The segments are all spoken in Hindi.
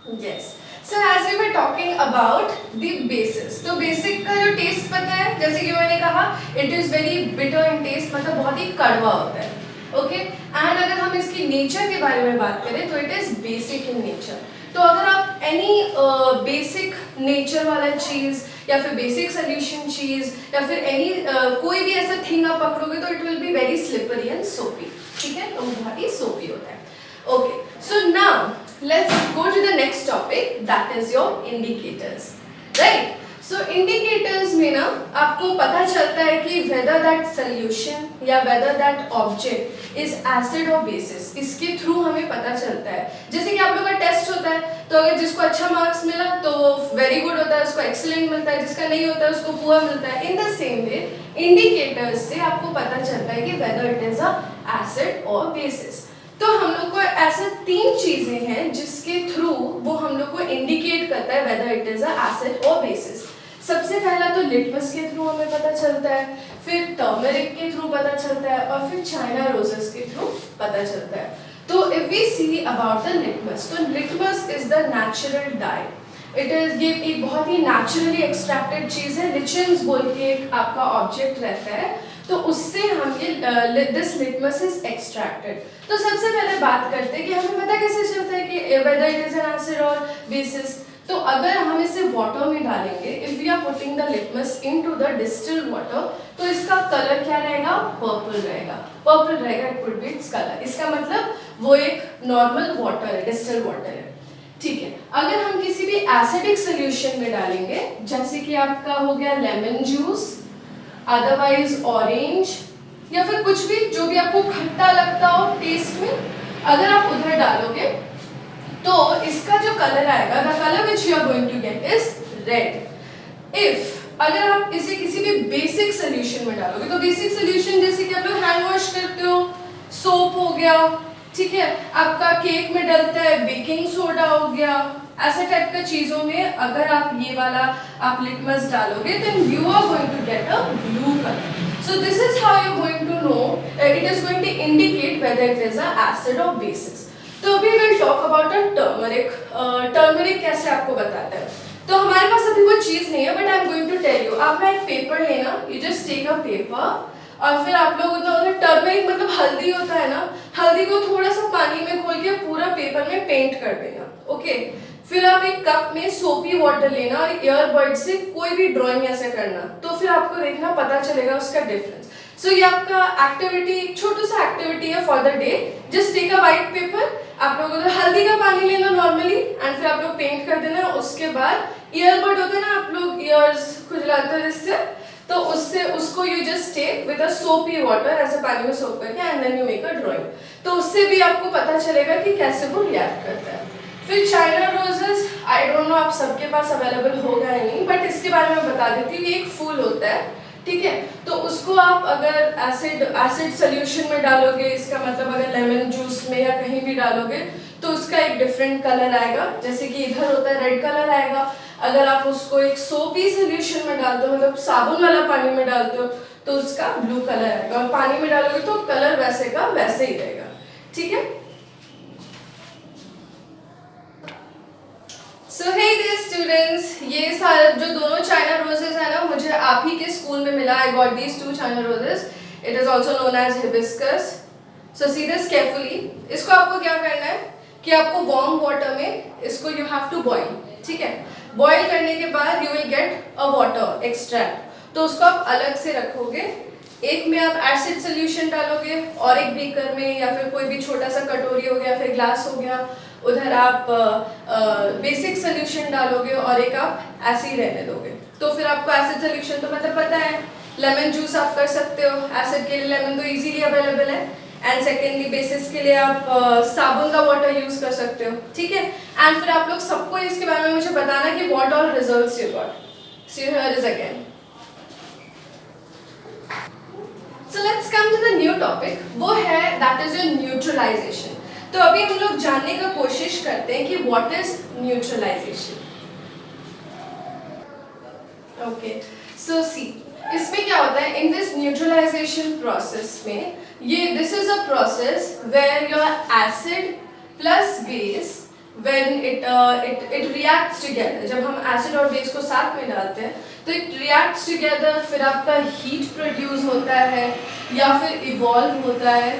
Yes. So as we were talking about the basis, तो बेसिक का जो टेस्ट पता है, जैसे कि मैंने कहा it is very bitter in taste, मतलब बहुत ही कड़वा होता है. ओके. एंड अगर हम इसकी नेचर के बारे में बात करें तो it is basic in nature. तो अगर आप एनी बेसिक नेचर वाला चीज़ या फिर बेसिक सोल्यूशन चीज़ या फिर एनी कोई भी ऐसा थिंग आप पकड़ोगे तो it will be very slippery and सोपी. ठीक है, तो बहुत ही सोपी होता है. Okay, so now let's go to the next topic, that is your indicators, right? So indicators में ना आपको पता चलता है कि whether that solution या whether that object is acid or basis, इसके थ्रू हमें पता चलता है. जैसे कि आप लोगों का टेस्ट होता है, तो अगर जिसको अच्छा मार्क्स मिला तो वेरी गुड होता है, उसको एक्सीलेंट मिलता है, जिसका नहीं होता है उसको पुअर मिलता है. In the same way indicators से आपको पता चलता है कि whether it is a acid or basis. तो हम लोग को ऐसे तीन चीजें हैं जिसके थ्रू वो हम लोग को इंडिकेट करता है whether it is a acid or basis. सबसे पहला तो लिटमस के थ्रू हमें पता चलता है, फिर टर्मरिक के थ्रू पता चलता है और फिर चाइना रोजेस के थ्रू पता चलता है. तो if we see about the litmus, तो litmus is the natural dye. It is ये एक बहुत ही नेचुरली एक्सट्रैक्टेड चीज है. लिचेंस बोल के एक आपका ऑब्जेक्ट रहता है, तो उससे हम ये दिस लिटमस इज एक्सट्रैक्टेड. तो सबसे पहले बात करते हैं कि हमें पता कैसे चलता है कि whether it is an acid और बेसिस. तो अगर हम इसे वाटर में डालेंगे, if we are putting the litmus into the distilled water, तो इसका कलर क्या रहेगा? पर्पल रहेगा. पर्पल रहेगा, it would be its colour. इसका मतलब वो एक नॉर्मल वाटर है, डिस्टिल्ड वाटर है. ठीक है. अगर हम किसी भी एसिडिक सोल्यूशन में डालेंगे, जैसे कि आपका हो गया लेमन जूस, अदरवाइज ऑरेंज या फिर कुछ भी जो भी आपको खट्टा लगता हो टेस्ट में, अगर आप उधर डालोगे तो इसका जो कलर आएगा, the colour which you are going to get is red. If अगर आप इसे किसी भी बेसिक सोल्यूशन में डालोगे, तो बेसिक सोल्यूशन जैसे कि आप लोग हैंड वॉश करते हो, सोप हो गया, ठीक है, आपका केक में डलता है बेकिंग सोडा हो गया, ऐसे टाइप का चीजों में अगर आप ये वाला आप लिटमस डालोगे, then you are going to get a blue colour. So this is how you are going to know, it is going to indicate whether it is a acid or basis. तो अभी we'll talk about a turmeric. Turmeric कैसे आपको बताता है. तो हमारे पास अभी वो चीज नहीं है, but I am going to tell you. आप ना एक पेपर लेना, you just take a paper, और फिर आप लोग उधर टर्मरिक मतलब हल्दी होता है ना, हल्दी को थोड़ा सा पानी में घोल के पूरा पेपर में पेंट कर देना. ओके. फिर आप एक कप में सोपी वाटर लेना और ईयरबड से कोई भी ड्राइंग ऐसे करना, तो फिर आपको देखना पता चलेगा उसका डिफरेंस. सो ये आपका एक्टिविटी, छोटा सा एक्टिविटी है for the day. Just take a white paper, आप लोग उधर हल्दी का पानी लेना नॉर्मली, एंड फिर आप लोग पेंट कर देना. उसके बाद ईयरबड होता है ना, आप लोग ईयर्स खुजलाते हैं जिससे, तो उससे उसको you just take with a soapy water, ऐसे पानी में सोप करके, and then you make a drawing. तो उससे भी आपको पता चलेगा कि कैसे वो रिएक्ट करता है. फिर China roses, I don't know आप सबके पास अवेलेबल होगा या नहीं, बट इसके बारे में बता देती हूँ. एक फूल होता है, ठीक है, तो उसको आप अगर एसिड सोल्यूशन में डालोगे, इसका मतलब अगर लेमन जूस में या कहीं भी डालोगे, तो उसका एक डिफरेंट कलर आएगा. जैसे कि इधर होता है रेड कलर आएगा. अगर आप उसको एक सोपी सोल्यूशन में डालते हो, मतलब साबुन वाला पानी में डालते हो, तो उसका ब्लू कलर आएगा. और पानी में डालोगे तो कलर वैसे का वैसे ही रहेगा. ठीक है. So hey there students, ये सारे जो दोनों चाइना रोजेस है ना, मुझे आप ही के स्कूल में मिला. I got these two China roses. It is also known as hibiscus. So see this carefully. इसको आपको क्या करना है कि आपको warm water में इसको you have to boil. ठीक है. Boil करने के बाद you will get a water extract. तो उसको आप अलग से रखोगे. एक में आप एसिड सोल्यूशन डालोगे और एक बीकर में या फिर कोई भी छोटा सा कटोरी हो गया, फिर ग्लास हो गया, उधर आप बेसिक सोल्यूशन डालोगे और एक आप ऐसे ही रहने दोगे. तो फिर आपको एसिड सोल्यूशन तो मतलब पता है, लेमन जूस आप कर सकते हो. एसिड के लिए लेमन तो इजीली अवेलेबल है. एंड सेकेंडली बेसिस के लिए आप साबुन का वाटर यूज कर सकते हो. ठीक है. एंड फिर आप लोग सबको इसके बारे में मुझे बताना कि what all results you got. So here is again. So let's come to the new topic. वो है that is your neutralization. तो अभी हम लोग जानने का कोशिश करते हैं कि what is neutralization. Okay. So see, इसमें क्या होता है, in this neutralization process में, ये this is a process where your acid plus base when it reacts together, जब हम एसिड और बेस को साथ में डालते हैं तो it reacts together, फिर आपका हीट प्रोड्यूस होता है या फिर इवॉल्व होता है,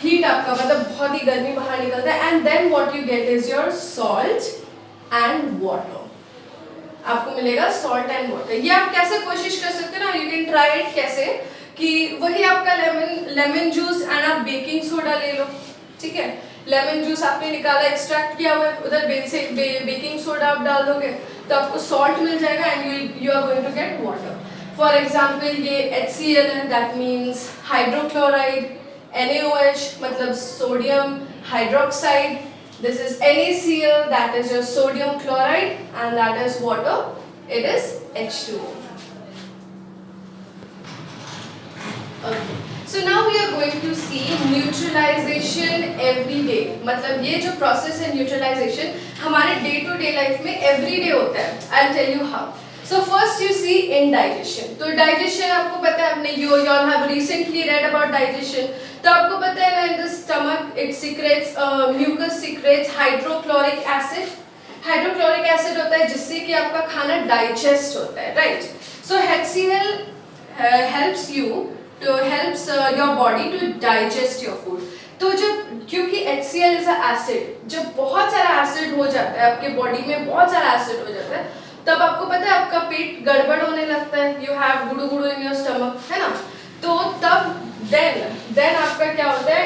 हीट आपका मतलब बहुत ही गर्मी बाहर निकलता है, and then what you get is your salt and water. आपको मिलेगा सॉल्ट एंड वाटर। ये आप कैसे कोशिश कर सकते हैं ना, यू कैन ट्राई इट कैसे कि वही आपका लेमन जूस एंड आप बेकिंग सोडा ले लो, ठीक है, लेमन जूस आपने निकाला एक्सट्रैक्ट किया हुआ है, उधर बेकिंग सोडा आप डाल दोगे तो आपको सॉल्ट मिल जाएगा and you are going to get water. For example ये HCl है, दैट मीन्स हाइड्रोक्लोराइड, NaOH मतलब sodium hydroxide, this is NaCl, that is your sodium chloride, and that is water, it is H2O. Okay. So now we are going to see neutralization every day. मतलब ये जो process है neutralization हमारे day to day life में every day होता है। I'll tell you how. So first you see indigestion. तो digestion आपको पता है, आपने you all have recently read about digestion. तो आपको पता है ना, in the stomach it secretes mucus secretes hydrochloric acid. Hydrochloric acid होता है जिससे कि आपका खाना digest होता है, right? So HCl helps you to helps your body to digest your food. तो जब क्योंकि HCl is a acid, जब बहुत सारा acid हो जाता है आपके body में, बहुत सारा acid हो जाता है, तब आपको पता है आपका पेट गड़बड़ होने लगता है, you have Guddu Guddu in your stomach, है ना? तो तब then आपका क्या होता है,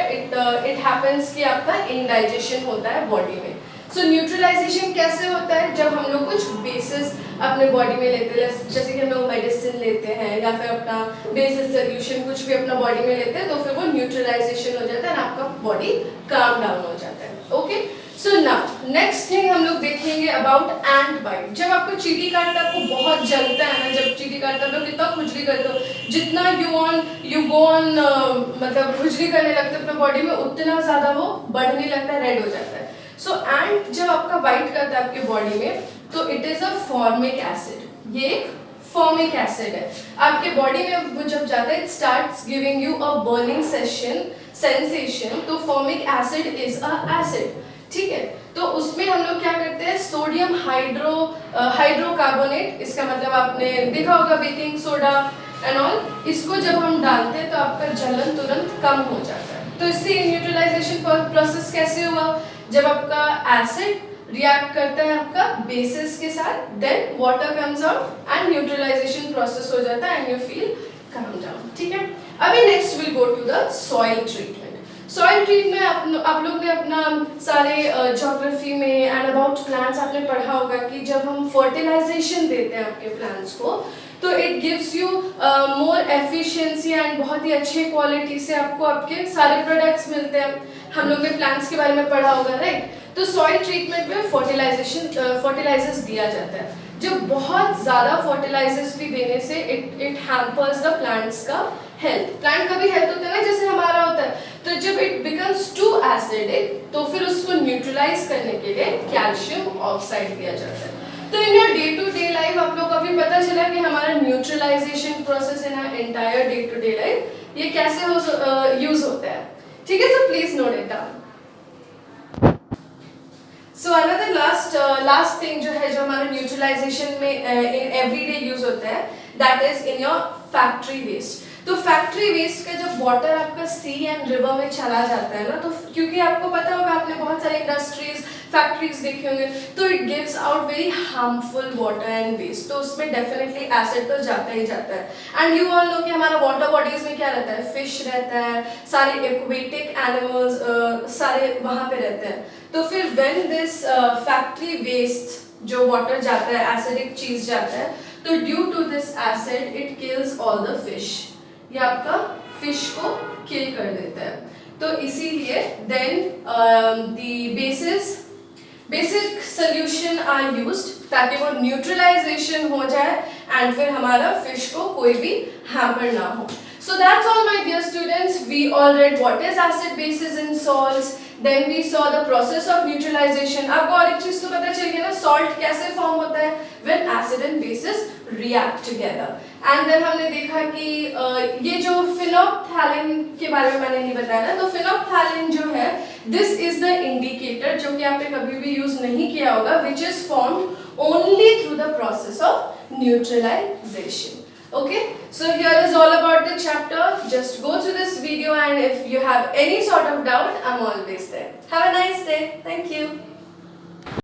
it happens कि आपका indigestion होता है body में। So न्यूट्रलाइजेशन कैसे होता है, जब हम लोग कुछ बेसिस अपने बॉडी में लेते हैं, जैसे कि हम लोग मेडिसिन लेते हैं या फिर अपना बेसिस सोल्यूशन कुछ भी अपना बॉडी में लेते हैं, तो फिर वो न्यूट्रलाइजेशन हो जाता है और आपका बॉडी काम डाउन हो जाता है। Okay, so now next thing हम लोग देखेंगे अबाउट एंट बाइट। जब आपको चींटी काटता है, आपको बहुत जलता है ना, जब चींटी काटता है तो कितना खुजली करते हो, जितना यू गो ऑन मतलब खुजली करने लगते हैं अपने बॉडी में, उतना ज़्यादा वो बढ़ने लगता है, रेड हो जाता है। सो एंट जब आपका बाइट करता है आपके बॉडी में, तो it is a formic acid, ये एक फॉर्मिक एसिड है आपके बॉडी में। वो जब जाता है, it starts giving you a burning sensation, तो formic acid is a acid, ठीक है। तो उसमें हम लोग क्या करते हैं, सोडियम हाइड्रोकार्बोनेट, इसका मतलब आपने देखा होगा बेकिंग सोडा एंड ऑल, इसको जब हम डालते हैं तो आपका जलन तुरंत कम हो जाता है। तो इससे न्यूट्रलाइजेशन प्रोसेस कैसे हुआ, जब आपका एसिड रिएक्ट करता है आपका बेसिस के साथ, then water comes out and neutralization process हो जाता है and you feel calm down, ठीक है। अभी next will go to the soil treatment. Soil treatment आप लोग ने अपना सारे ज्योग्राफी में एंड अबाउट प्लांट्स आपने पढ़ा होगा कि जब हम फर्टिलाइजेशन देते हैं आपके प्लांट्स को, तो it gives you more efficiency and बहुत ही अच्छे क्वालिटी से आपको आपके सारे प्रोडक्ट्स मिलते हैं। हम लोग ने प्लांट्स के बारे में पढ़ा होगा, राइट। तो सॉइल ट्रीटमेंट में फर्टिलाइजर्स दिया जाता है। जब बहुत ज़्यादा फर्टिलाइजर्स भी देने से इट हैम्पर्स द प्लांट्स का हेल्थ। प्लांट का भी हेल्थ होता है ना, जैसे हमारा होता है। तो जब इट बिकम्स टू एसिडिक, तो फिर उसको न्यूट्रलाइज करने के लिए कैल्शियम ऑक्साइड दिया जाता है। तो in your day to day life आप लोग को अभी पता चला कि हमारा neutralization process in our entire day to day life ये कैसे यूज होता है, ठीक है। So please note it down. So another last thing जो है, जो हमारा न्यूट्रलाइजेशन में इन एवरीडे यूज होता है, that is in your factory waste. तो फैक्ट्री वेस्ट का जब वाटर आपका सी एंड रिवर में चला जाता है ना, तो क्योंकि आपको पता होगा, आपने बहुत सारे इंडस्ट्रीज फैक्ट्रीज देखे होंगे, तो it gives out very harmful water and waste. तो उसमें डेफिनेटली एसिड तो जाता ही जाता है। एंड यू ऑल नो कि हमारा वाटर बॉडीज में क्या रहता है, फिश रहता है, सारे एक्वेटिक एनिमल्स सारे वहाँ पे रहते हैं। तो फिर व्हेन दिस फैक्ट्री वेस्ट जो वाटर जाता है, एसिडिक चीज जाता है, तो due to this acid it kills all the fish, ये आपका फिश को किल कर देता है। तो इसीलिए then the basic solution are used ताकि वो न्यूट्रलाइजेशन हो जाए एंड फिर हमारा फिश को कोई भी हैम्पर ना हो। So that's all my dear students. We all read what is acid, bases and salts. Then we saw the process of neutralization. आपको और एक चीज तो पता चल गया ना, salt कैसे फॉर्म होता है, when acid and bases react together. And then हमने देखा कि ये जो phenolphthalein के बारे में मैंने नहीं बताया ना, तो phenolphthalein जो है this is the indicator जो कि आपने कभी भी यूज नहीं किया होगा, which is formed only through the process of neutralization. Okay, so here is all about the chapter. Just go through this video, and if you have any sort of doubt, I'm always there. Have a nice day. Thank you.